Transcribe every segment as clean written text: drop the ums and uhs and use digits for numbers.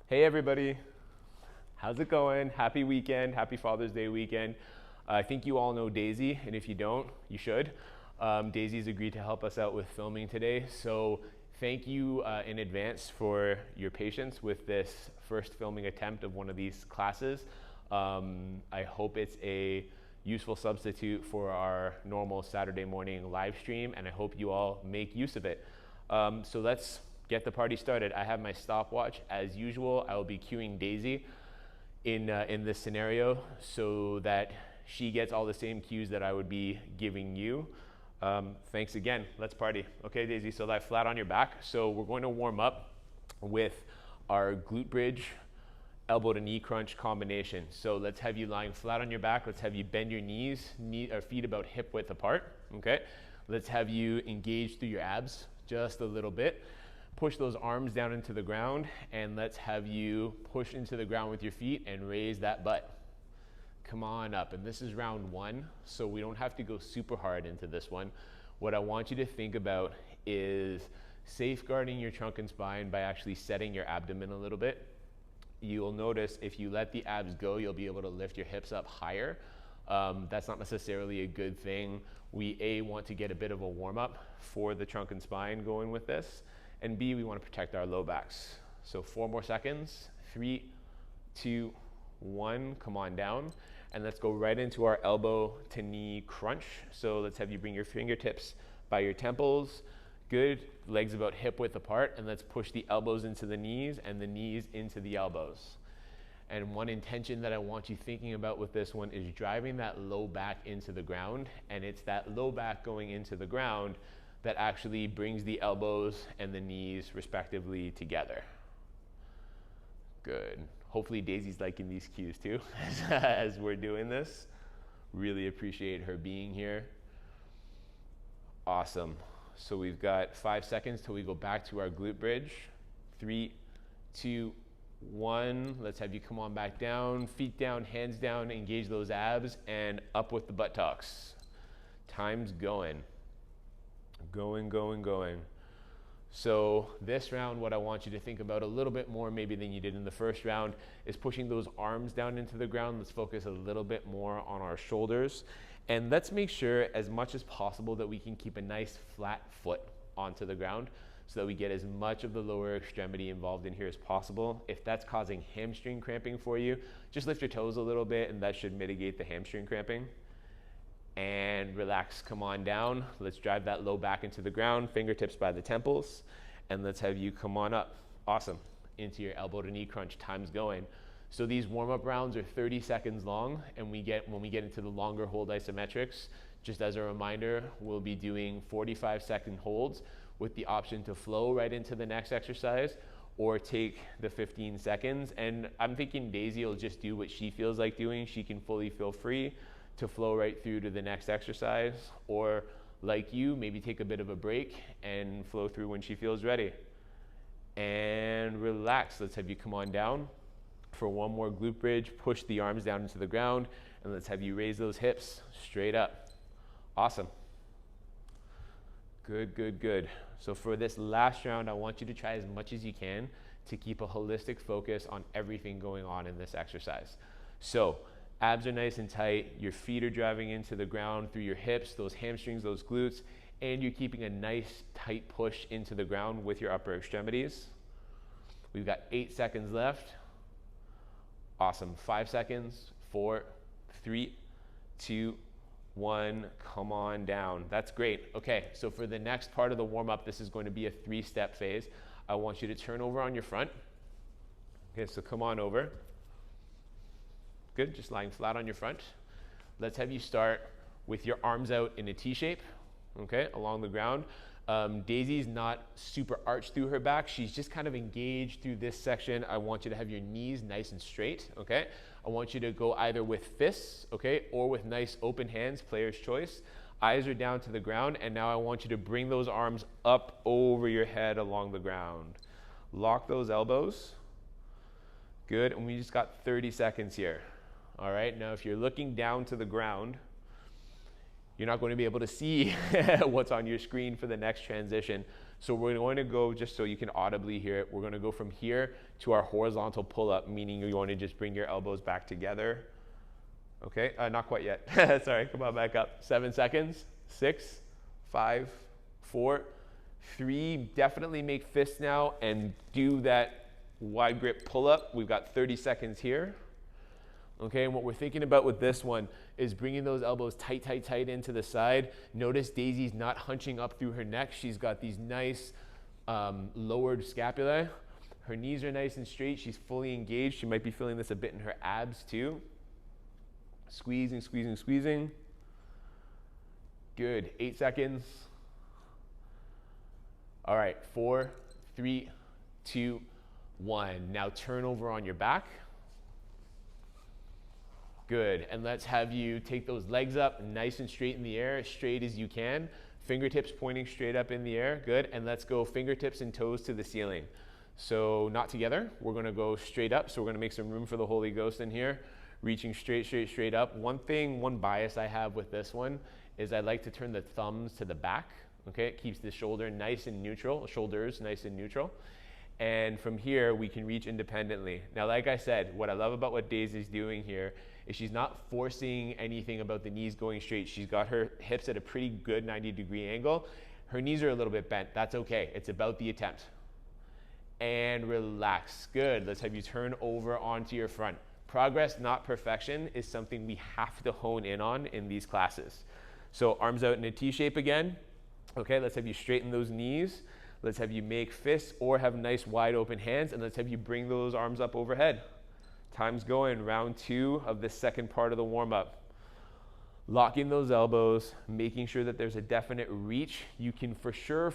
Hey everybody, how's it going? Happy weekend, happy Father's Day weekend. I think you all know Daisy, and if you don't, you should. Daisy's agreed to help us out with filming today, so thank you in advance for your patience with this first filming attempt of one of these classes. I hope it's a useful substitute for our normal Saturday morning live stream, and I hope you all make use of it. So let's get the party started. I have my stopwatch as usual. I will be cueing Daisy in this scenario so that she gets all the same cues that I would be giving you. Thanks again. Let's party. Okay, Daisy, so lie flat on your back. So we're going to warm up with our glute bridge, elbow to knee crunch combination. So let's have you lying flat on your back. Let's have you bend your knees, feet about hip width apart. Okay. Let's have you engage through your abs just a little bit. Push those arms down into the ground, and let's have you push into the ground with your feet and raise that butt. Come on up. And this is round one, so we don't have to go super hard into this one. What I want you to think about is safeguarding your trunk and spine by actually setting your abdomen a little bit. You'll notice if you let the abs go, you'll be able to lift your hips up higher. That's not necessarily a good thing. We want to get a bit of a warm up for the trunk and spine going with this. And B, we want to protect our low backs. So 4 more seconds. 3, 2, 1, come on down. And let's go right into our elbow to knee crunch. So let's have you bring your fingertips by your temples. Good, legs about hip width apart. And let's push the elbows into the knees and the knees into the elbows. And one intention that I want you thinking about with this one is driving that low back into the ground. And it's that low back going into the ground that actually brings the elbows and the knees respectively together. Good. Hopefully Daisy's liking these cues too as we're doing this. Really appreciate her being here. Awesome. So we've got 5 seconds till we go back to our glute bridge. 3, 2, 1. Let's have you come on back down, feet down, hands down, engage those abs, and up with the buttocks. Time's going. Going. So this round, what I want you to think about a little bit more maybe than you did in the first round is pushing those arms down into the ground. Let's focus a little bit more on our shoulders. And let's make sure as much as possible that we can keep a nice flat foot onto the ground so that we get as much of the lower extremity involved in here as possible. If that's causing hamstring cramping for you, just lift your toes a little bit and that should mitigate the hamstring cramping. And relax, come on down. Let's drive that low back into the ground, fingertips by the temples, and let's have you come on up. Awesome. Into your elbow to knee crunch, time's going. So these warm-up rounds are 30 seconds long, and when we get into the longer hold isometrics, just as a reminder, we'll be doing 45-second holds with the option to flow right into the next exercise or take the 15 seconds. And I'm thinking Daisy will just do what she feels like doing. She can fully feel free to flow right through to the next exercise, or like you, maybe take a bit of a break and flow through when she feels ready. And relax. Let's have you come on down for one more glute bridge. Push the arms down into the ground, and let's have you raise those hips straight up. Awesome. Good. So for this last round, I want you to try as much as you can to keep a holistic focus on everything going on in this exercise. So abs are nice and tight, your feet are driving into the ground through your hips, those hamstrings, those glutes, and you're keeping a nice tight push into the ground with your upper extremities. We've got 8 seconds left. Awesome. 5 seconds. 4, 3, 2, 1. Come on down. That's great. Okay, so for the next part of the warm-up, this is going to be a 3-step phase. I want you to turn over on your front. Okay, so come on over. Good, just lying flat on your front. Let's have you start with your arms out in a T shape, okay, along the ground. Daisy's not super arched through her back. She's just kind of engaged through this section. I want you to have your knees nice and straight, okay? I want you to go either with fists, okay, or with nice open hands, player's choice. Eyes are down to the ground, and now I want you to bring those arms up over your head along the ground. Lock those elbows. Good, and we just got 30 seconds here. All right, now if you're looking down to the ground, you're not going to be able to see what's on your screen for the next transition. So we're going to go, just so you can audibly hear it, we're going to go from here to our horizontal pull-up, meaning you're going to just bring your elbows back together. Okay, not quite yet. Sorry, come on, back up. 7 seconds. 6, 5, 4, 3. Definitely make fists now and do that wide grip pull-up. We've got 30 seconds here. Okay, and what we're thinking about with this one is bringing those elbows tight, tight, tight into the side. Notice Daisy's not hunching up through her neck. She's got these nice lowered scapulae. Her knees are nice and straight. She's fully engaged. She might be feeling this a bit in her abs too. Squeezing, squeezing, squeezing. Good. 8 seconds. All right. 4, 3, 2, 1. Now turn over on your back. Good. And let's have you take those legs up nice and straight in the air, as straight as you can. Fingertips pointing straight up in the air. Good. And let's go fingertips and toes to the ceiling. So not together. We're going to go straight up. So we're going to make some room for the Holy Ghost in here. Reaching straight, straight, straight up. One bias I have with this one is I like to turn the thumbs to the back. Okay, it keeps the shoulder nice and neutral, shoulders nice and neutral. And from here, we can reach independently. Now, like I said, what I love about what Daisy's doing here is she's not forcing anything about the knees going straight. She's got her hips at a pretty good 90-degree angle. Her knees are a little bit bent. That's okay. It's about the attempt. And relax. Good. Let's have you turn over onto your front. Progress, not perfection, is something we have to hone in on in these classes. So arms out in a T shape again. Okay, let's have you straighten those knees. Let's have you make fists or have nice wide open hands, and let's have you bring those arms up overhead. Time's going. Round 2 of the second part of the warm-up. Locking those elbows, making sure that there's a definite reach. You can for sure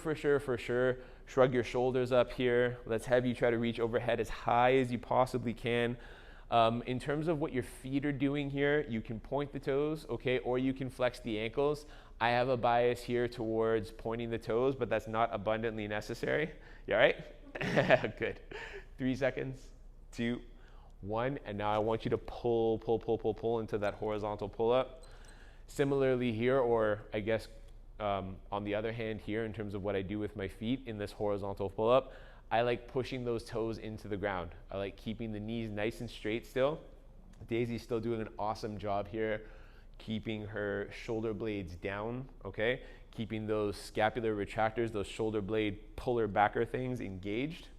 shrug your shoulders up here. Let's have you try to reach overhead as high as you possibly can. In terms of what your feet are doing here, you can point the toes, okay, or you can flex the ankles. I have a bias here towards pointing the toes, but that's not abundantly necessary. You all right? Good. 3 seconds, 2, 1, and now I want you to pull into that horizontal pull-up. Similarly here, or I guess on the other hand here, in terms of what I do with my feet in this horizontal pull-up, I like pushing those toes into the ground. I like keeping the knees nice and straight still. Daisy's still doing an awesome job here, keeping her shoulder blades down, okay? Keeping those scapular retractors, those shoulder blade puller backer things engaged,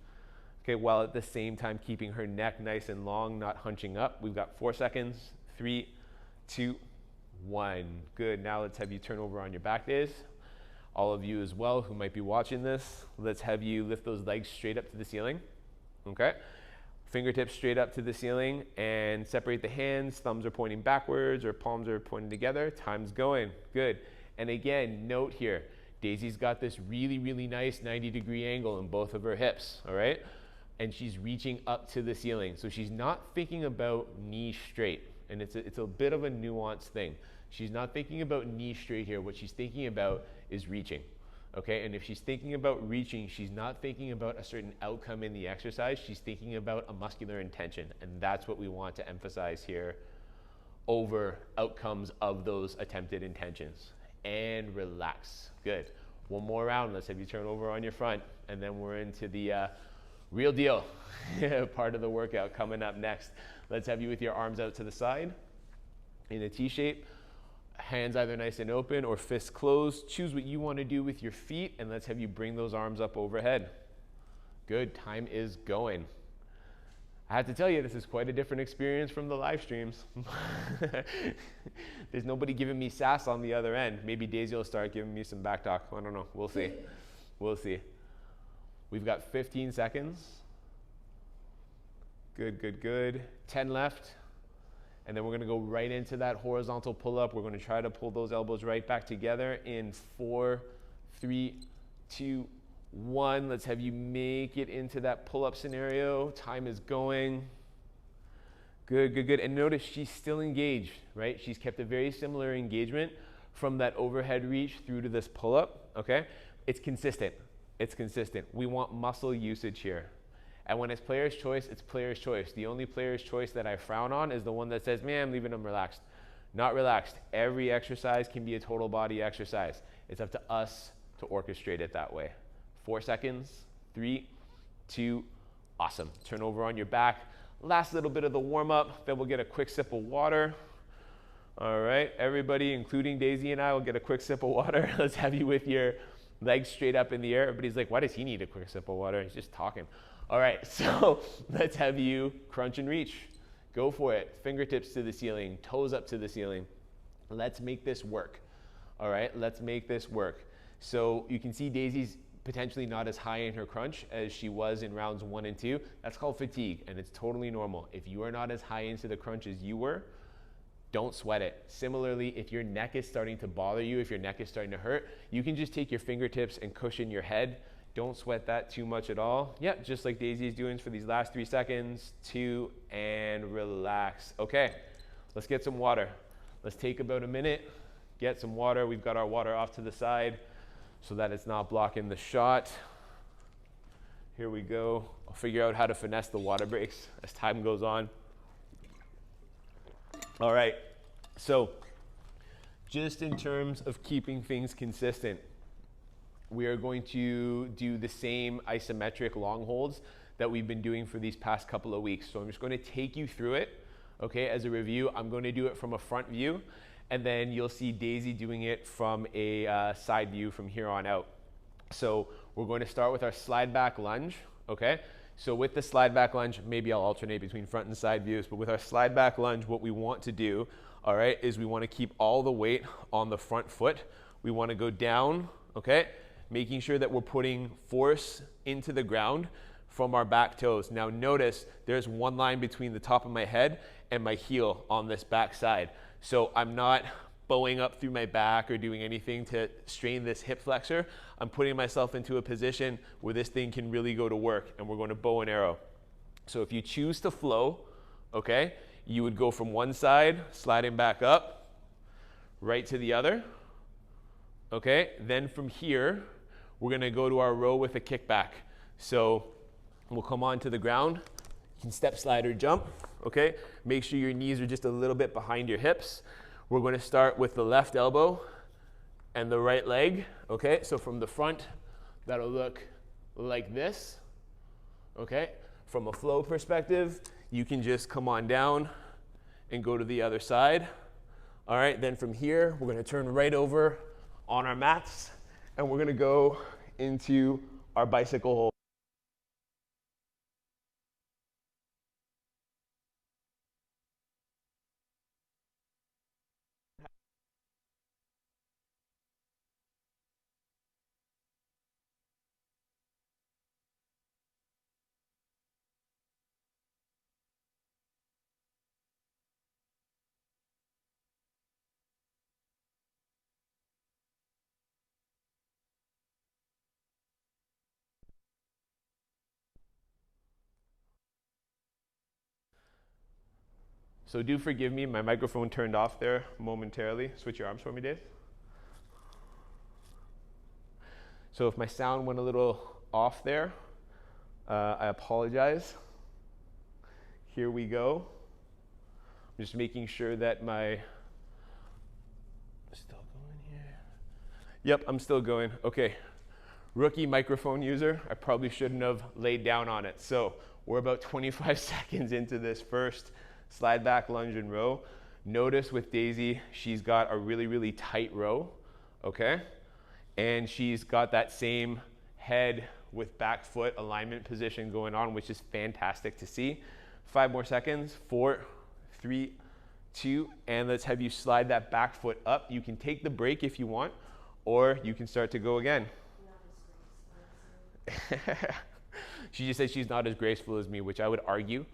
okay? While at the same time keeping her neck nice and long, not hunching up. We've got 4 seconds, 3, 2, 1. Good, now let's have you turn over on your back days. All of you as well who might be watching this, let's have you lift those legs straight up to the ceiling, okay? Fingertips straight up to the ceiling and separate the hands. Thumbs are pointing backwards or palms are pointing together. Time's going, good. And again, note here, Daisy's got this really, really nice 90-degree angle in both of her hips, all right? And she's reaching up to the ceiling. So she's not thinking about knee straight. And it's a bit of a nuanced thing. She's not thinking about knee straight here. What she's thinking about is reaching, okay? And if she's thinking about reaching, she's not thinking about a certain outcome in the exercise. She's thinking about a muscular intention, and that's what we want to emphasize here over outcomes of those attempted intentions. And relax. Good. One more round. Let's have you turn over on your front, and then we're into the real deal part of the workout coming up next. Let's have you with your arms out to the side in a T shape. Hands either nice and open or fists closed. Choose what you want to do with your feet, and let's have you bring those arms up overhead. Good, time is going. I have to tell you, this is quite a different experience from the live streams. There's nobody giving me sass on the other end. Maybe Daisy will start giving me some back talk. I don't know, we'll see. We'll see. We've got 15 seconds. Good, good, good. 10 left. And then we're gonna go right into that horizontal pull-up. We're gonna try to pull those elbows right back together in 4, 3, 2, 1. Let's have you make it into that pull-up scenario. Time is going. Good, good, good. And notice she's still engaged, right? She's kept a very similar engagement from that overhead reach through to this pull-up, okay? It's consistent. It's consistent. We want muscle usage here. And when it's player's choice, it's player's choice. The only player's choice that I frown on is the one that says, man, I'm leaving them relaxed. Not relaxed. Every exercise can be a total body exercise. It's up to us to orchestrate it that way. 4 seconds, 3, 2, awesome. Turn over on your back. Last little bit of the warm up, then we'll get a quick sip of water. All right, everybody, including Daisy and I, will get a quick sip of water. Let's have you with your legs straight up in the air. Everybody's like, why does he need a quick sip of water? He's just talking. All right, so let's have you crunch and reach. Go for it. Fingertips to the ceiling, toes up to the ceiling. Let's make this work. All right, let's make this work. So you can see Daisy's potentially not as high in her crunch as she was in rounds 1 and 2. That's called fatigue, and it's totally normal. If you are not as high into the crunch as you were, don't sweat it. Similarly, if your neck is starting to bother you, if your neck is starting to hurt, you can just take your fingertips and cushion your head. Don't sweat that too much at all. Yep, just like Daisy is doing for these last 3 seconds. 2, and relax. Okay, let's get some water. Let's take about a minute, get some water. We've got our water off to the side so that it's not blocking the shot. Here we go. I'll figure out how to finesse the water breaks as time goes on. All right, so just in terms of keeping things consistent, we are going to do the same isometric long holds that we've been doing for these past couple of weeks. So I'm just going to take you through it, okay, as a review. I'm going to do it from a front view, and then you'll see Daisy doing it from a side view from here on out. So we're going to start with our slide back lunge, okay? So with the slide back lunge, maybe I'll alternate between front and side views, but with our slide back lunge, what we want to do, all right, is we want to keep all the weight on the front foot. We want to go down, okay, making sure that we're putting force into the ground from our back toes. Now notice there's one line between the top of my head and my heel on this back side. So I'm not bowing up through my back or doing anything to strain this hip flexor. I'm putting myself into a position where this thing can really go to work, and we're going to bow and arrow. So if you choose to flow, okay, you would go from one side, sliding back up, right to the other, okay? Then from here, we're gonna go to our row with a kickback. So we'll come onto the ground. You can step, slide, or jump, okay? Make sure your knees are just a little bit behind your hips. We're going to start with the left elbow and the right leg, okay? So from the front, that'll look like this, okay? From a flow perspective, you can just come on down and go to the other side. All right, then from here, we're going to turn right over on our mats, and we're going to go into our bicycle hold. So do forgive me, my microphone turned off there momentarily. Switch your arms for me, Dave. So if my sound went a little off there, I apologize. Here we go. I'm just making sure that still going here. Yep, I'm still going. Okay, rookie microphone user. I probably shouldn't have laid down on it. So we're about 25 seconds into this first slide back lunge and row. Notice with Daisy, she's got a really, really tight row, okay? And she's got that same head with back foot alignment position going on, which is fantastic to see. 5 more seconds, 4, 3, 2, and let's have you slide that back foot up. You can take the break if you want, or you can start to go again. She just said she's not as graceful as me, which I would argue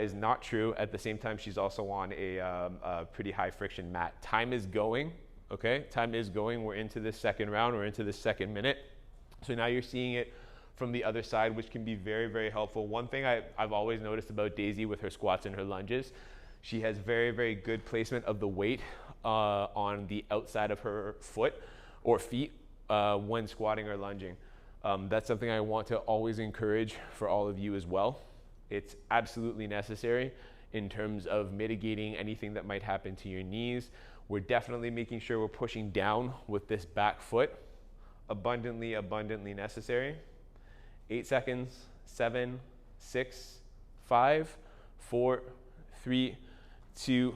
is not true. At the same time, she's also on a pretty high friction mat. Time is going, okay? Time is going. We're into this second round. We're into this second minute. So now you're seeing it from the other side, which can be very, very helpful. One thing I've always noticed about Daisy with her squats and her lunges, she has very, very good placement of the weight on the outside of her foot or feet when squatting or lunging. That's something I want to always encourage for all of you as well. It's absolutely necessary in terms of mitigating anything that might happen to your knees. We're definitely making sure we're pushing down with this back foot. Abundantly, abundantly necessary. 8 seconds, 7, 6, 5, 4, 3, 2,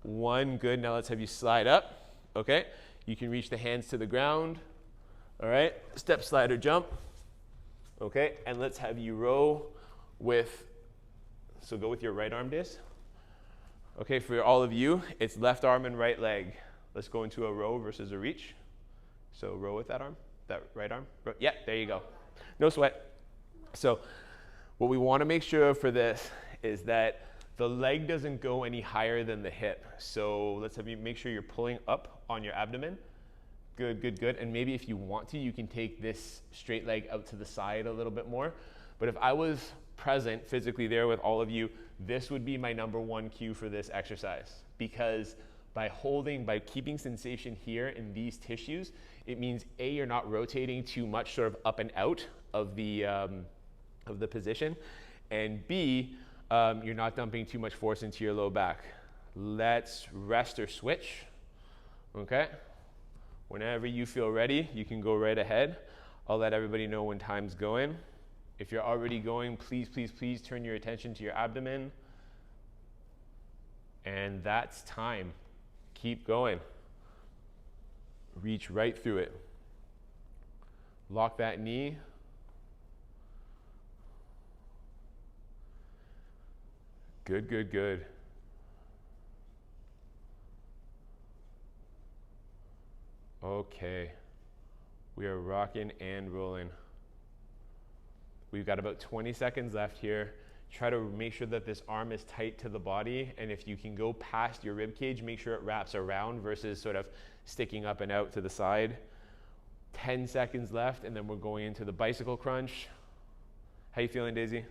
1. Good. Now let's have you slide up. Okay. You can reach the hands to the ground. All right. Step, slide, or jump. Okay. And let's have you row with, so go with your right arm, Dis. Okay. For all of you, it's left arm and right leg. Let's go into a row versus a reach. So row with that arm, that right arm. Yeah, there you go. No sweat. So what we want to make sure for this is that the leg doesn't go any higher than the hip. So let's have you make sure you're pulling up on your abdomen. Good, good, good. And maybe if you want to, you can take this straight leg out to the side a little bit more. But if I was present physically there with all of you, this would be my number one cue for this exercise. Because by keeping sensation here in these tissues, it means A, you're not rotating too much sort of up and out of the position, and B, you're not dumping too much force into your low back. Let's rest or switch, okay? Whenever you feel ready, you can go right ahead. I'll let everybody know when time's going. If you're already going, please, please, please turn your attention to your abdomen. And that's time. Keep going. Reach right through it. Lock that knee. Good, good, good. Okay. We are rocking and rolling. We've got about 20 seconds left here. Try to make sure that this arm is tight to the body, and if you can go past your rib cage, make sure it wraps around versus sort of sticking up and out to the side. 10 seconds left, and then we're going into the bicycle crunch. How you feeling, Daisy? You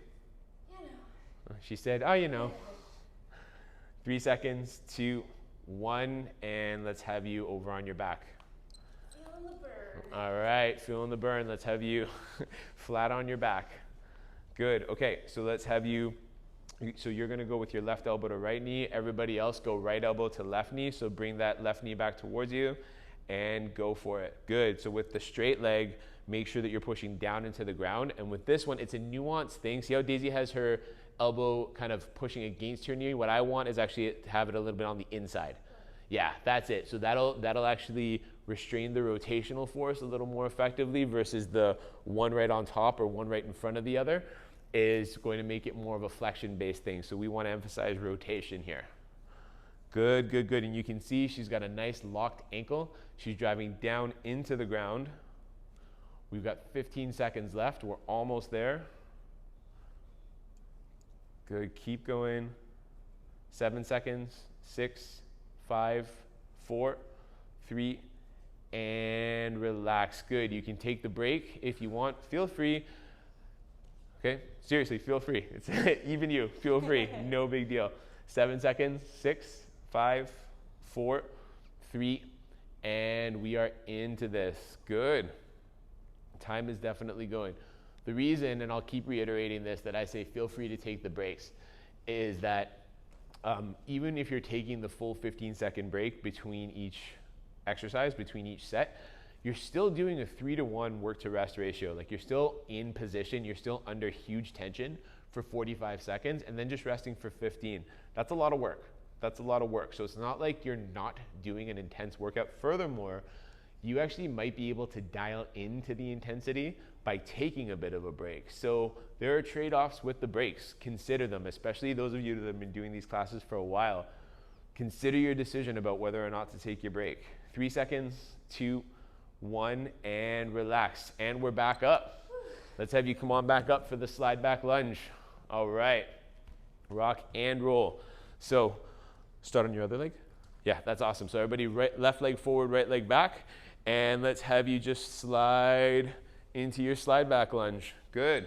know. She said, oh, you know. 3 seconds, 2, 1, and let's have you over on your back. Feeling the burn. All right, feeling the burn. Let's have you flat on your back. Good. Okay, so let's have you, so you're going to go with your left elbow to right knee. Everybody else go right elbow to left knee. So bring that left knee back towards you and go for it. Good. So with the straight leg, make sure that you're pushing down into the ground. And with this one, it's a nuanced thing. See how Daisy has her elbow kind of pushing against her knee? What I want is actually to have it a little bit on the inside. Yeah, that's it. So that'll actually restrain the rotational force a little more effectively versus the one right on top or one right in front of the other is going to make it more of a flexion-based thing. So we want to emphasize rotation here. Good, good, good. And you can see she's got a nice locked ankle. She's driving down into the ground. We've got 15 seconds left. We're almost there. Good, keep going. 7 seconds, 6, 5, 4, 3, and relax. Good, you can take the break if you want. Feel free. Okay, seriously, feel free. It's even you, feel free, no big deal. 7 seconds, 6, 5, 4, 3, and we are into this. Good. Time is definitely going. The reason, and I'll keep reiterating this, that I say feel free to take the breaks is that even if you're taking the full 15-second break between each exercise, between each set, you're still doing a 3-to-1 work to rest ratio. Like you're still in position, you're still under huge tension for 45 seconds and then just resting for 15. That's a lot of work. That's a lot of work. So it's not like you're not doing an intense workout. Furthermore, you actually might be able to dial into the intensity by taking a bit of a break. So there are trade-offs with the breaks. Consider them, especially those of you that have been doing these classes for a while. Consider your decision about whether or not to take your break. 3 seconds, 2, 1, and relax. And we're back up. Let's have you come on back up for the slide back lunge. All right. Rock and roll. So start on your other leg. Yeah, that's awesome. So everybody left leg forward, right leg back. And let's have you just slide into your slide back lunge. Good.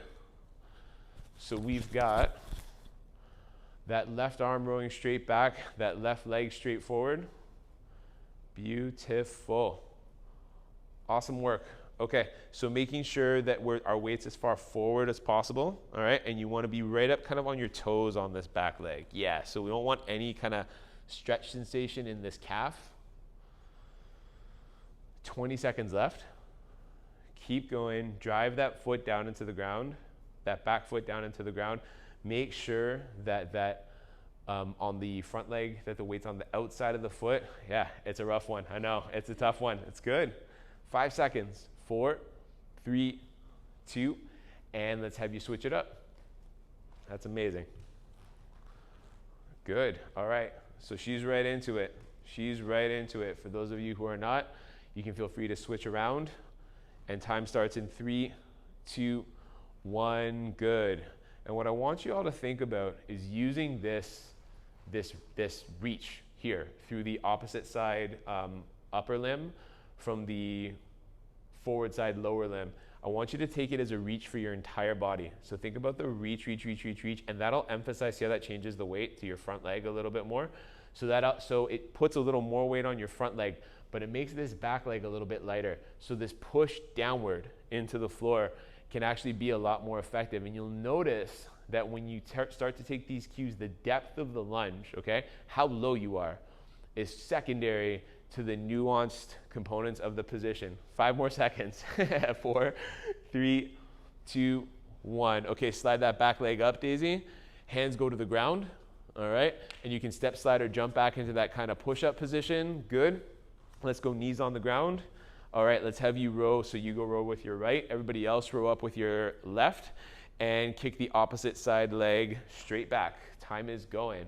So we've got that left arm rowing straight back, that left leg straight forward. Beautiful. Awesome work. Okay, so making sure that our weight's as far forward as possible, all right? And you wanna be right up kind of on your toes on this back leg. Yeah, so we don't want any kind of stretch sensation in this calf. 20 seconds left. Keep going, drive that foot down into the ground, that back foot down into the ground. Make sure that on the front leg, that the weight's on the outside of the foot. Yeah, it's a rough one, I know, it's a tough one, it's good. 5 seconds, 4, 3, 2, and let's have you switch it up. That's amazing. Good, all right, so she's right into it. She's right into it. For those of you who are not, you can feel free to switch around, and time starts in 3, 2, 1, good. And what I want you all to think about is using this reach here through the opposite side upper limb from the forward side lower limb. I want you to take it as a reach for your entire body. So think about the reach, and that'll emphasize, see how that changes the weight to your front leg a little bit more. So it puts a little more weight on your front leg, but it makes this back leg a little bit lighter. So this push downward into the floor can actually be a lot more effective. And you'll notice that when you start to take these cues, the depth of the lunge, okay, how low you are, is secondary to the nuanced components of the position. 5 more seconds. 4, 3, 2, 1. Okay, slide that back leg up, Daisy. Hands go to the ground, all right? And you can step, slide, or jump back into that kind of push-up position. Good. Let's go knees on the ground. All right, let's have you row. So you go row with your right. Everybody else row up with your left. And kick the opposite side leg straight back. Time is going.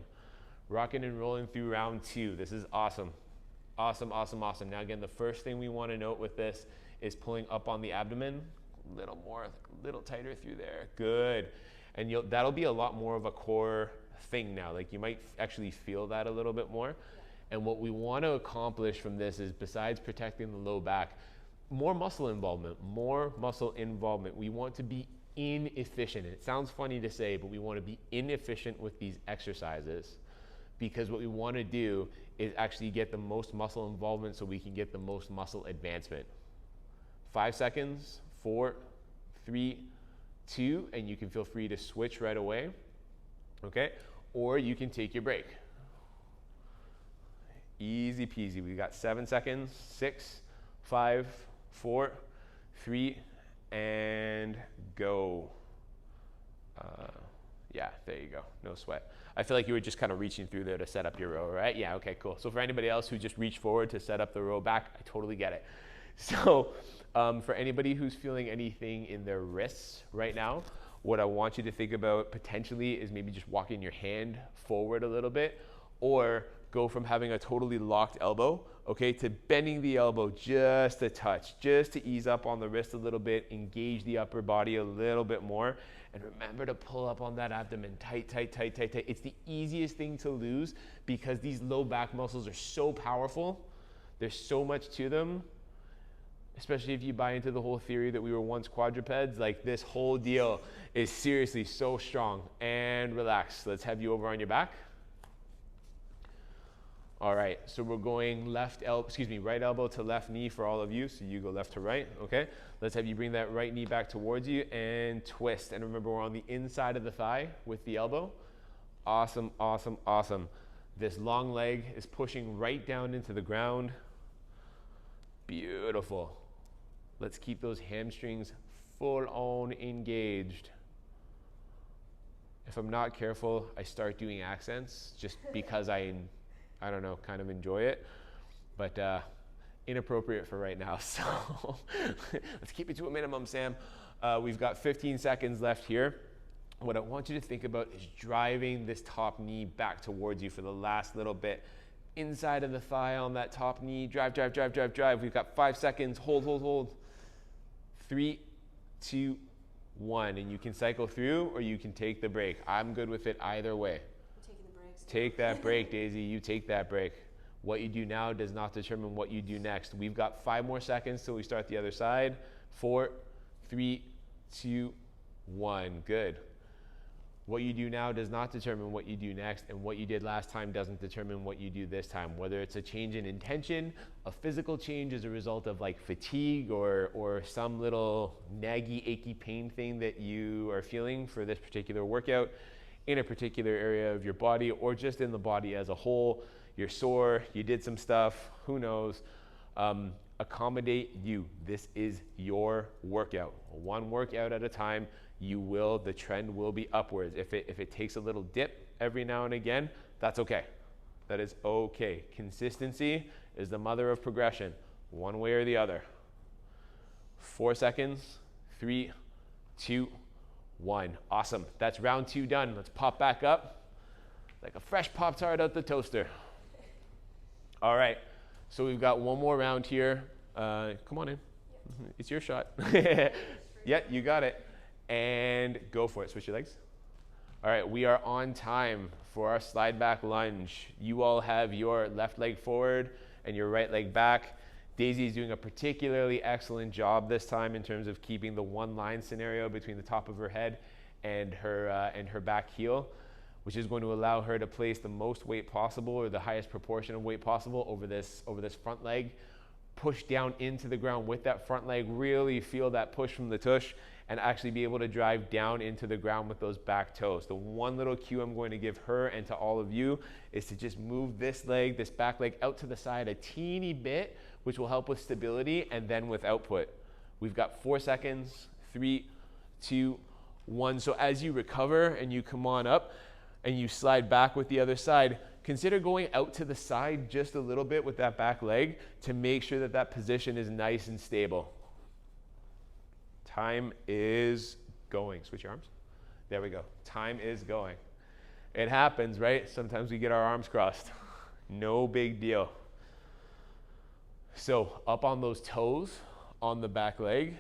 Rocking and rolling through round 2. This is awesome. Awesome, awesome, awesome. Now again, the first thing we want to note with this is pulling up on the abdomen. A little more, a little tighter through there. Good. And that'll be a lot more of a core thing now. Like you might actually feel that a little bit more. And what we want to accomplish from this is, besides protecting the low back, more muscle involvement, more muscle involvement. We want to be inefficient. It sounds funny to say, but we want to be inefficient with these exercises, because what we want to do is actually get the most muscle involvement so we can get the most muscle advancement. 5 seconds, 4, 3, 2, and you can feel free to switch right away, okay? Or you can take your break. Easy peasy. We got 7 seconds, 6, 5, 4, 3, and go. Yeah, there you go. No sweat. I feel like you were just kind of reaching through there to set up your row, right? Yeah, okay, cool. So for anybody else who just reached forward to set up the row back, I totally get it. So for anybody who's feeling anything in their wrists right now, what I want you to think about potentially is maybe just walking your hand forward a little bit, or go from having a totally locked elbow, okay, to bending the elbow just a touch, just to ease up on the wrist a little bit, engage the upper body a little bit more, and remember to pull up on that abdomen, tight, tight, tight, tight, tight. It's the easiest thing to lose because these low back muscles are so powerful. There's so much to them, especially if you buy into the whole theory that we were once quadrupeds. Like, this whole deal is seriously so strong. And relax. Let's have you over on your back. All right, so we're going right elbow to left knee for all of you. So you go left to right, okay? Let's have you bring that right knee back towards you and twist. And remember, we're on the inside of the thigh with the elbow. Awesome, awesome, awesome. This long leg is pushing right down into the ground. Beautiful. Let's keep those hamstrings full on engaged. If I'm not careful, I start doing accents just because I don't know, kind of enjoy it, but inappropriate for right now. So let's keep it to a minimum, Sam. We've got 15 seconds left here. What I want you to think about is driving this top knee back towards you for the last little bit. Inside of the thigh on that top knee. Drive, drive, drive, drive, drive. We've got 5 seconds. Hold, hold, hold. 3, 2, 1. And you can cycle through or you can take the break. I'm good with it either way. Take that break, Daisy. You take that break. What you do now does not determine what you do next. We've got 5 more seconds till we start the other side. 4, 3, 2, 1. Good. What you do now does not determine what you do next, and what you did last time doesn't determine what you do this time. Whether it's a change in intention, a physical change as a result of like fatigue or some little naggy, achy pain thing that you are feeling for this particular workout in a particular area of your body, or just in the body as a whole. You're sore, you did some stuff, who knows. Accommodate you. This is your workout. One workout at a time. The trend will be upwards. If it takes a little dip every now and again, that's okay. That is okay. Consistency is the mother of progression, one way or the other. 4 seconds, 3, 2, 1. Awesome. That's round 2 done. Let's pop back up like a fresh Pop-Tart out the toaster. All right. So we've got one more round here. Come on in. It's your shot. Yeah, you got it. And go for it. Switch your legs. All right, we are on time for our slide back lunge. You all have your left leg forward and your right leg back. Daisy's doing a particularly excellent job this time in terms of keeping the one line scenario between the top of her head and her back heel, which is going to allow her to place the most weight possible, or the highest proportion of weight possible, over this front leg. Push down into the ground with that front leg. Really feel that push from the tush, and actually be able to drive down into the ground with those back toes. The one little cue I'm going to give her and to all of you is to just move this back leg out to the side a teeny bit, which will help with stability and then with output. We've got 4 seconds, 3, 2, 1. So as you recover and you come on up and you slide back with the other side, consider going out to the side just a little bit with that back leg to make sure that that position is nice and stable. Time is going. Switch your arms. There we go. Time is going. It happens, right? Sometimes we get our arms crossed. No big deal. So up on those toes on the back leg.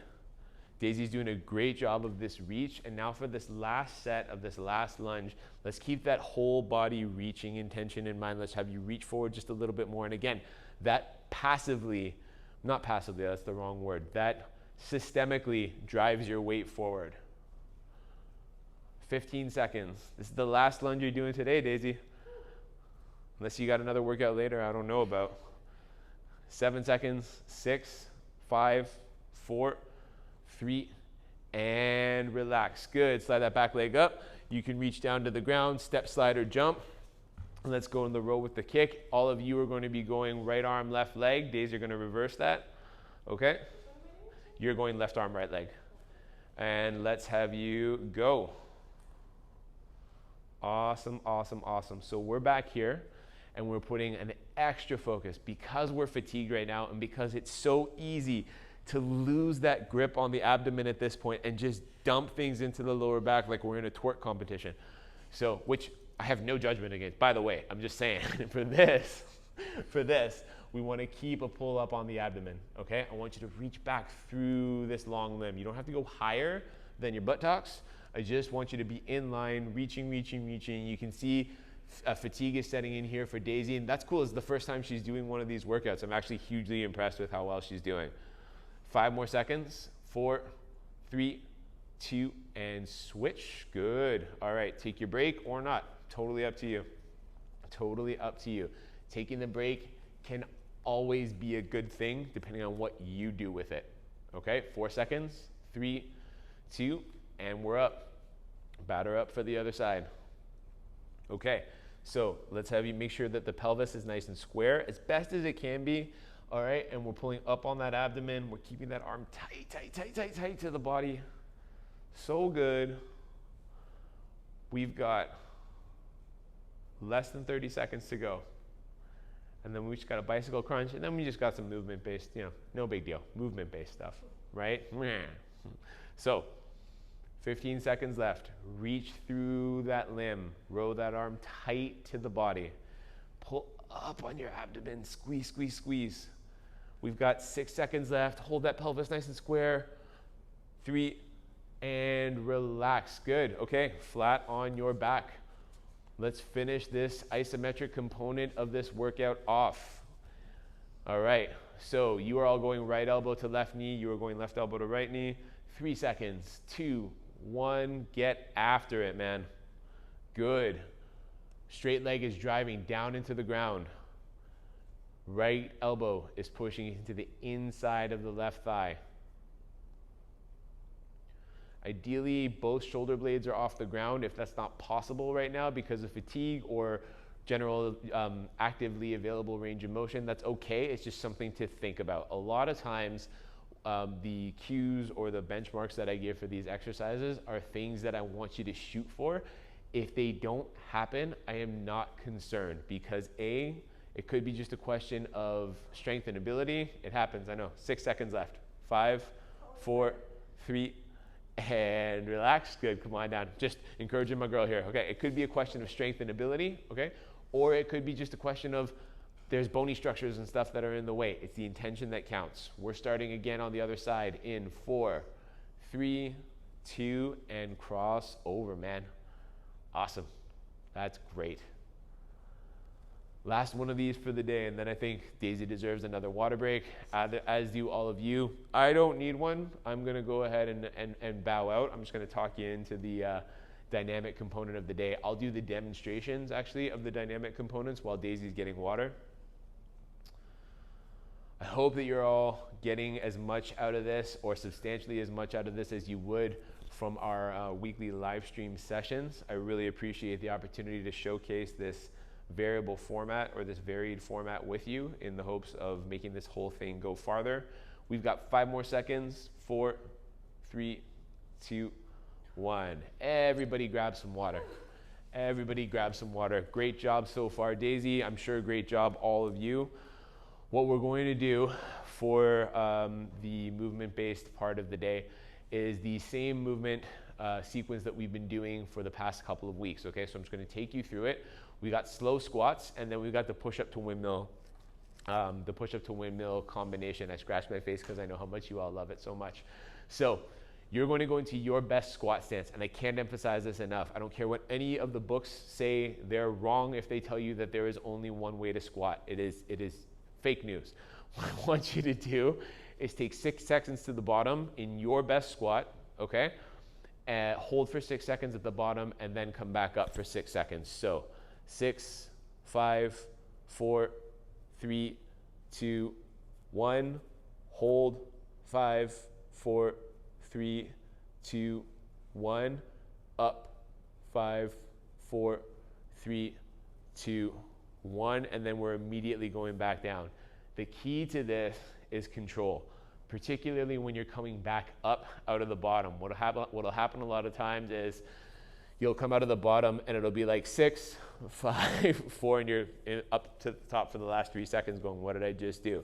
Daisy's doing a great job of this reach. And now for this last set of this last lunge, let's keep that whole body reaching intention in mind. Let's have you reach forward just a little bit more. And again, that passively, not passively, that's the wrong word, that systemically drives your weight forward. 15 seconds. This is the last lunge you're doing today, Daisy. Unless you got another workout later I don't know about. 7 seconds. 6, 5, 4, 3, and relax. Good. Slide that back leg up. You can reach down to the ground, step, slide, or jump. Let's go in the row with the kick. All of you are going to be going right arm, left leg. Daisy, you're going to reverse that. Okay? You're going left arm, right leg. And let's have you go. Awesome, awesome, awesome. So we're back here and we're putting an extra focus because we're fatigued right now and because it's so easy to lose that grip on the abdomen at this point and just dump things into the lower back like we're in a twerk competition. So, which I have no judgment against. By the way, I'm just saying, for this, we want to keep a pull up on the abdomen, okay? I want you to reach back through this long limb. You don't have to go higher than your buttocks. I just want you to be in line, reaching. You can see fatigue is setting in here for Daisy, and that's cool. It's the first time she's doing one of these workouts. I'm actually hugely impressed with how well she's doing. 5 more seconds. 4, 3, 2, and switch. Good. All right, take your break or not. Totally up to you. Totally up to you. Taking the break can always be a good thing depending on what you do with it. Okay, 4 seconds. 3, 2, and we're up. Batter up for the other side. Okay, so let's have you make sure that the pelvis is nice and square as best as it can be. All right, and we're pulling up on that abdomen. We're keeping that arm tight to the body. So good. We've got less than 30 seconds to go. And then we just got a bicycle crunch, and then we just got some movement-based, no big deal, movement-based stuff, right? So 15 seconds left. Reach through that limb. Row that arm tight to the body. Pull up on your abdomen. Squeeze. We've got 6 seconds left. Hold that pelvis nice and square. 3, and relax. Good. Okay, flat on your back. Let's finish this isometric component of this workout off. All right, so you are all going right elbow to left knee. You are going left elbow to right knee. 3 seconds. 2, 1, get after it, man. Good. Straight leg is driving down into the ground. Right elbow is pushing into the inside of the left thigh. Ideally, both shoulder blades are off the ground. If that's not possible right now because of fatigue or general actively available range of motion, that's okay. It's just something to think about. A lot of times, the cues or the benchmarks that I give for these exercises are things that I want you to shoot for. If they don't happen, I am not concerned because it could be just a question of strength and ability. It happens, I know. 6 seconds left. 5, 4, 3, and relax. Good, come on down. Just encouraging my girl here. Okay, it could be a question of strength and ability, okay? Or it could be just a question of there's bony structures and stuff that are in the way. It's the intention that counts. We're starting again on the other side in 4, 3, 2, and cross over, man. Awesome. That's great. Last one of these for the day, and then I think Daisy deserves another water break, as do all of you. I don't need one. I'm going to go ahead and bow out. I'm just going to talk you into the dynamic component of the day. I'll do the demonstrations, actually, of the dynamic components while Daisy's getting water. I hope that you're all getting as much out of this or substantially as much out of this as you would from our weekly live stream sessions. I really appreciate the opportunity to showcase this variable format or this varied format with you in the hopes of making this whole thing go farther. We've got 5 more seconds. 4, 3, 2, 1. Everybody grab some water. Everybody grab some water. Great job so far, Daisy. I'm sure great job, all of you. What we're going to do for the movement-based part of the day is the same movement sequence that we've been doing for the past couple of weeks, okay? So I'm just gonna take you through it. We got slow squats, and then we got the push-up to windmill, combination. I scratched my face because I know how much you all love it so much. So you're going to go into your best squat stance, and I can't emphasize this enough. I don't care what any of the books say. They're wrong if they tell you that there is only one way to squat. It is fake news. What I want you to do is take 6 seconds to the bottom in your best squat, okay? And hold for 6 seconds at the bottom and then come back up for 6 seconds. So 6, 5, 4, 3, 2, 1. Hold. 5, 4, 3, 2, 1. Up. 5, 4, 3, 2, 1. And then we're immediately going back down. The key to this is control, particularly when you're coming back up out of the bottom. What'll happen a lot of times is you'll come out of the bottom and it'll be like 6, 5, 4, and you're up to the top for the last 3 seconds going, what did I just do?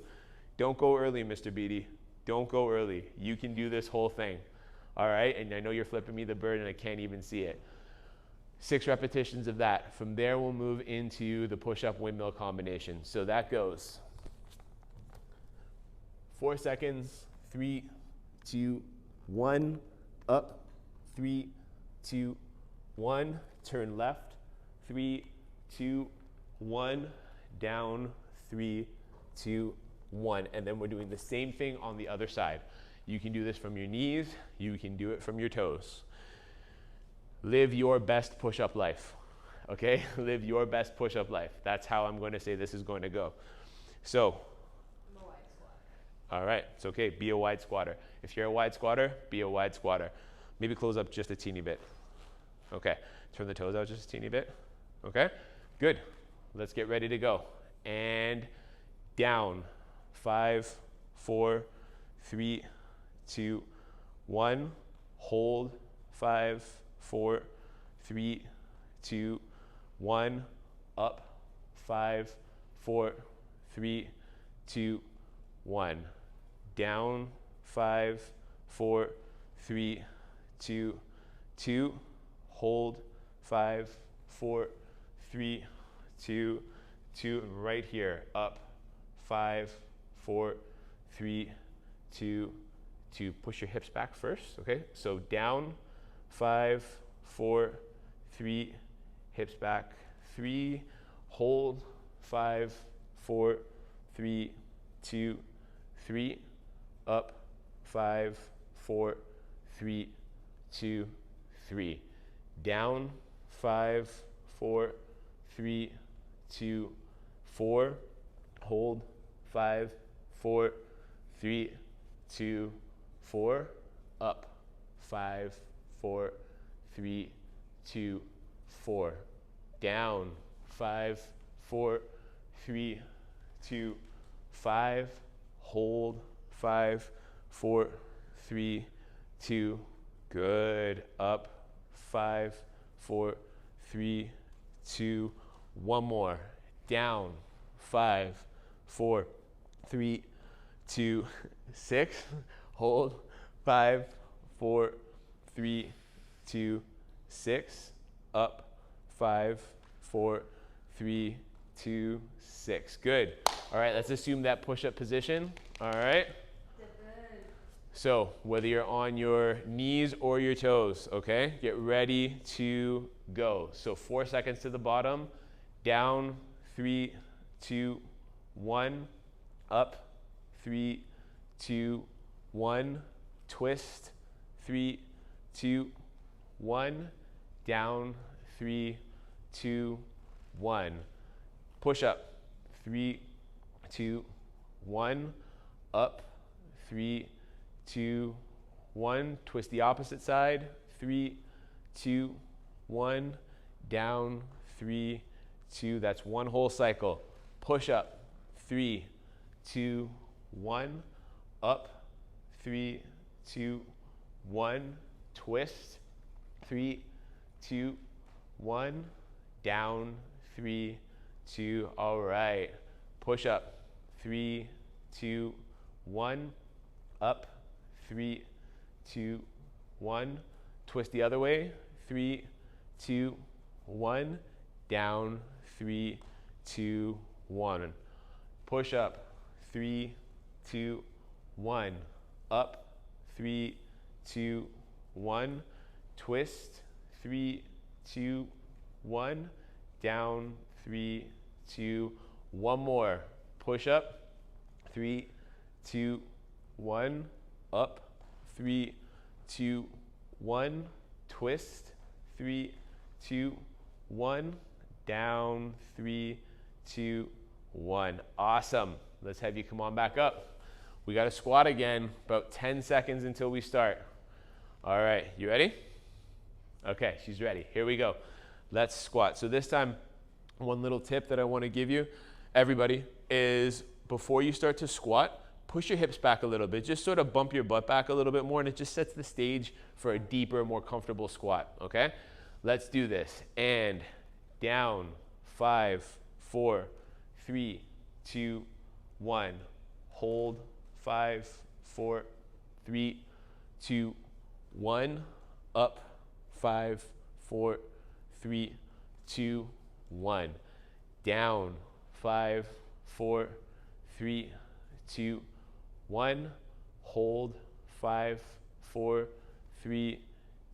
Don't go early, Mr. Beatty. Don't go early. You can do this whole thing, all right? And I know you're flipping me the bird and I can't even see it. 6 repetitions of that. From there, we'll move into the push-up windmill combination. So that goes 4 seconds, 3, 2, 1, up, 3, 2, 1, turn left, 3, 2, 1, down, 3, 2, 1. And then we're doing the same thing on the other side. You can do this from your knees, you can do it from your toes. Live your best push-up life, okay? Live your best push-up life. That's how I'm going to say this is going to go. So, all right, it's okay, be a wide squatter. If you're a wide squatter, be a wide squatter. Maybe close up just a teeny bit. Okay, turn the toes out just a teeny bit. Okay, good. Let's get ready to go. And down. 5, 4, 3, 2, 1. Hold. 5, 4, 3, 2, 1. Up. 5, 4, 3, 2, 1. Down. 5, 4, 3, 2, 2. Hold. 5, 4, 3, 2, 2. And right here. Up. 5, 4, 3, 2, 2. Push your hips back first. Okay. So down. 5, 4, 3. Hips back. 3. Hold. 5, 4, 3, 2, 3. Up. 5, 4, 3, 2, 3. Down. 5, 4, 3, 2, 4. Hold. 5, 4, 3, 2, 4. Up. 5, 4, 3, 2, 4. Down. 5, 4, 3, 2, 5. Hold. 5, 4, 3, 2. Good. Up. 5, 4, 3, 2. One more. Down. 5, 4, 3, 2, 6. Hold. 5, 4, 3, 2, 6. Up. 5, 4, 3, 2, 6. Good. All right, let's assume that push-up position. All right. So whether you're on your knees or your toes, okay, get ready to go. So 4 seconds to the bottom, down, 3, 2, 1, up, 3, 2, 1, twist, 3, 2, 1, down, 3, 2, 1, push up, 3, 2, 1, up, 3, 2, 1, twist the opposite side, 3, 2, 1, down, 3, 2, that's one whole cycle. Push up, 3, 2, 1, up, 3, 2, 1, twist, 3, 2, 1, down, 3, 2, all right. Push up, 3, 2, 1, up, 3, 2, 1, twist the other way, 3, 2, 1, down, 3, 2, 1. Push up, 3, 2, 1, up, 3, 2, 1, twist, 3, 2, 1, down, 3, 2, one more. Push up, 3, 2, 1, up, 3, 2, 1, twist, 3, 2, 1, down, 3, 2, 1. Awesome. Let's have you come on back up. We got to squat again, about 10 seconds until we start. All right, you ready? Okay, she's ready. Here we go. Let's squat. So this time, one little tip that I want to give you, everybody, is before you start to squat, push your hips back a little bit. Just sort of bump your butt back a little bit more, and it just sets the stage for a deeper, more comfortable squat, okay? Let's do this. And down, 5, 4, 3, 2, 1. Hold, 5, 4, 3, 2, 1. Up, 5, 4, 3, 2, 1. Down, 5, 4, 3, 2, 1. Hold, 5, 4, 3,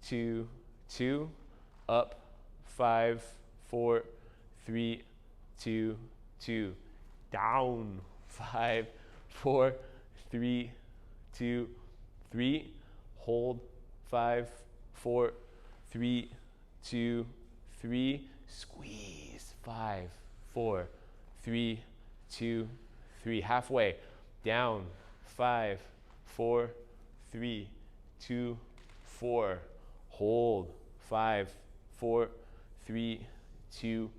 2, 2. Up, 5, 4, 3, 2, 2. Down, 5, 4, 3, 2, 3. Hold, 5, 4, 3, 2, 3. Squeeze, 5, 4, 3, 2, 3. Halfway. Down, 5, 4, 3, 2, 4. Hold, 5, 4, 3, 2,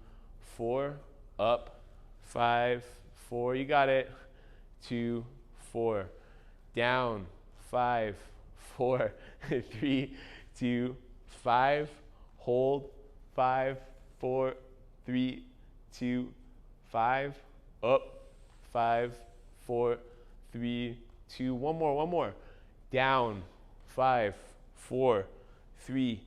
4. Up, 5, 4. You got it. 2, 4. Down, 5, 4, 3, 2, 5. Hold, 5, 4, 3, 2, 5. Up, 5, 4, 3, 2. One more. Down, 5, 4, 3,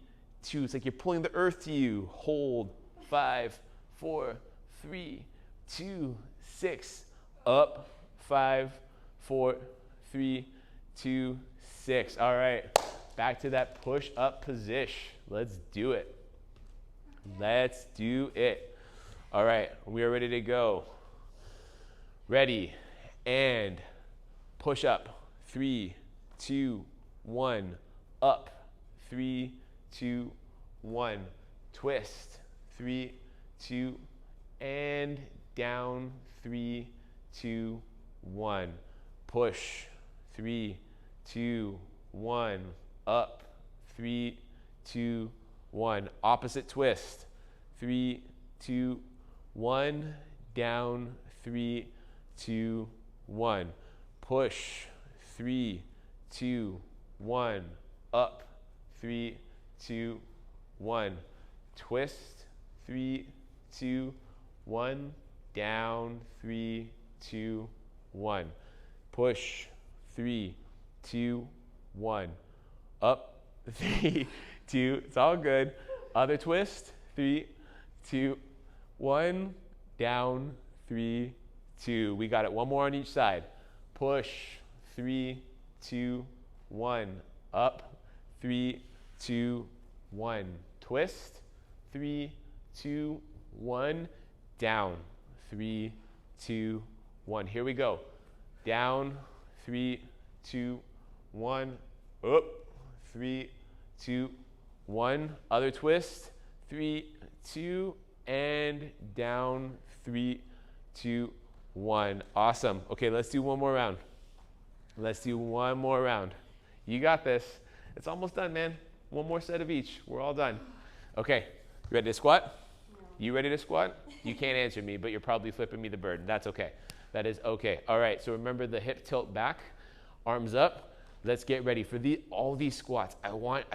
2. It's like you're pulling the earth to you. Hold, 5, 4, 3, 2, 6. Up, 5, 4, 3, 2, 6. All right, back to that push-up position. Let's do it. Let's do it. All right, we are ready to go. Ready, and push up. 3, 2, 1. Up. 3, 2, 1. twist, 3, 2, and down, 3, 2, 1. Push, 3, 2, 1. Up, 3, 2, 1. Opposite twist, 3, 2, 1. Down, 3, 2, 1. Push, 3, 2, 1. Up, 3, 2, 1. Twist, 3, 2, 1. Down, 3, 2, 1. Push, 3, 2, 1. Up, 3, 2. It's all good. Other twist, 3, 2, 1. Down, 3, 2. We got it. One more on each side. Push, 3, 2, 1. Up, 3, 2, 1. Twist, 3, 2, 1. Down, 3, 2, 1. Here we go. Down, 3, 2, 1. Up, 3, 2, 1. Other twist, 3, 2, and down, 3, 2, 1. Awesome. Okay, let's do one more round. Let's do one more round. You got this. It's almost done, man. One more set of each. We're all done. Okay, you ready to squat? No. You ready to squat? You can't answer me, but you're probably flipping me the bird. That's okay. That is okay. All right, so remember the hip tilt back, arms up. Let's get ready for all these squats. I want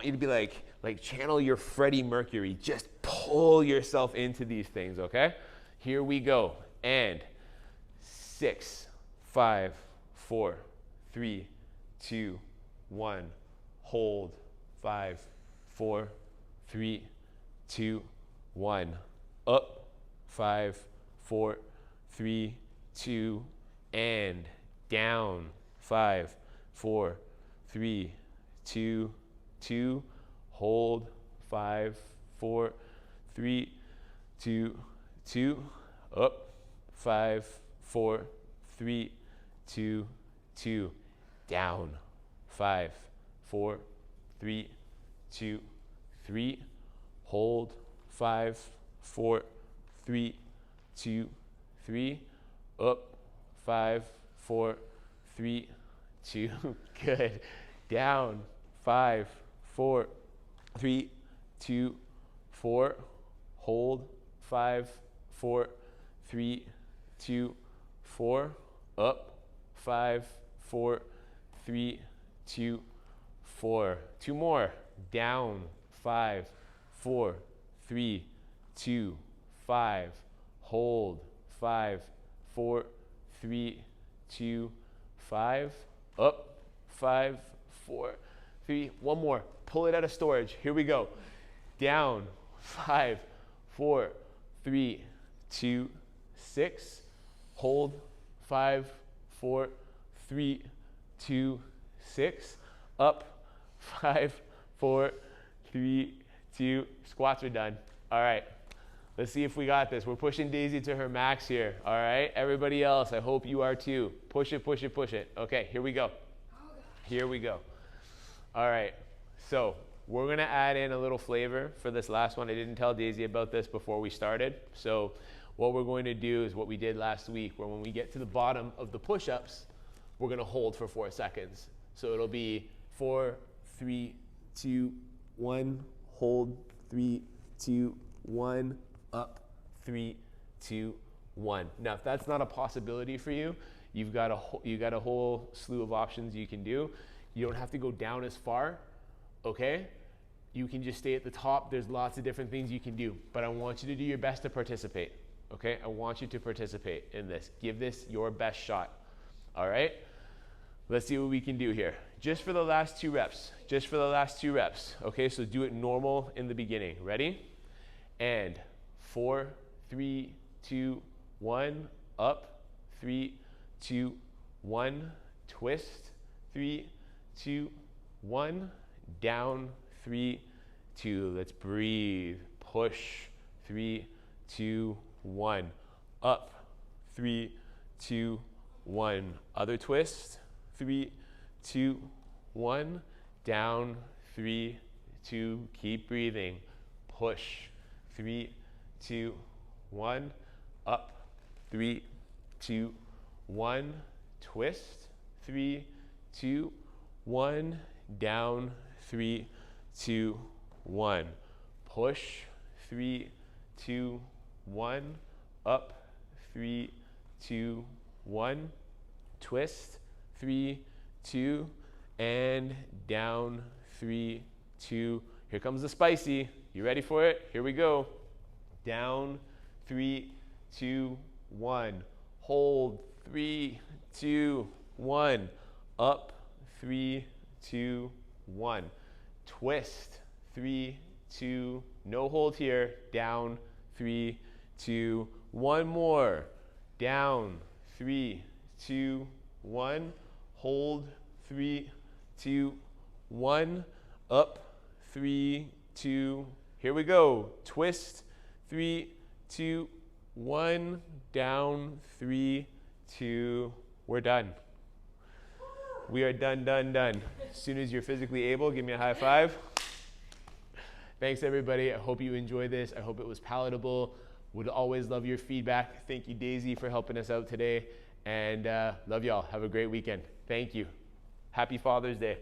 you to be like channel your Freddie Mercury. Just pull yourself into these things, okay? Here we go. And 6, 5, 4, 3, 2, 1. Hold. 5, 4, 3, 2, 1. Up. 5, 4, 3, 2, and down. 5, 4, 3, 2, 2. Hold. 5, 4, 3, 2, 2. Up. 5, 4, 3, 2, 2. Down. 5, 4, 3, 2, 3. Hold. 5, 4, 3, 2, 3. Up. 5, 4, 3, 2. Good. Down. 5, 4, 3, 2, 4. Hold. 5, 4, 3, 2, 4. Up. 5, 4, 3, 2, 4. Two more. Down. 5, 4, 3, 2, 5. Hold. 5, 4, 3, 2, 5. Up. 5, 4, 3. One more. Pull it out of storage. Here we go. Down. 5, 4, 3, 2, 6. Hold. 5, 4, 3, 2, 6. Up. 5, 4, 3, 2. Squats are done. All right. Let's see if we got this. We're pushing Daisy to her max here. All right. Everybody else, I hope you are too. Push it, push it, push it. Okay, here we go. Here we go. All right. So we're going to add in a little flavor for this last one. I didn't tell Daisy about this before we started. So what we're going to do is what we did last week, where when we get to the bottom of the push-ups, we're going to hold for 4 seconds. So it'll be 4, 3, 2, 1. Hold. 3, 2, 1. Up. 3, 2, 1. Now, if that's not a possibility for you, you've got a whole slew of options you can do. You don't have to go down as far, okay? You can just stay at the top. There's lots of different things you can do, but I want you to do your best to participate, okay? I want you to participate in this. Give this your best shot, all right? Let's see what we can do here. Just for the last 2 reps, just for the last 2 reps, okay? So do it normal in the beginning. Ready? And 4, 3, 2, 1. Up. 3, 2, 1. Twist. 3, 2, 1. Down. 3, 2. Let's breathe. Push. 3, 2, 1. Up. 3, 2, 1. Other twist. 3, 2, 1. Down. 3, 2. Keep breathing. push, 3, 2, 1, up, 3, 2, 1, twist, 3, 2, 1, down, 3, 2, 1, push, 3, 2, 1, up, 3, 2, 1, twist, 3, 2, and down, 3, 2. Here comes the spicy. You ready for it? Here we go. Down, 3, 2, 1. Hold, 3, 2, 1. Up, 3, 2, 1. Twist, 3, 2, no hold here. Down, 3, 2, 1 more. Down, 3, 2, 1. Hold, 3, 2, 1. Up, 3, 2. Here we go. Twist, 3, 2, 1. Down, 3, 2. We're done. We are done, done, done. As soon as you're physically able, give me a high five. Thanks, everybody. I hope you enjoyed this. I hope it was palatable. Would always love your feedback. Thank you, Daisy, for helping us out today. And love y'all. Have a great weekend. Thank you. Happy Father's Day.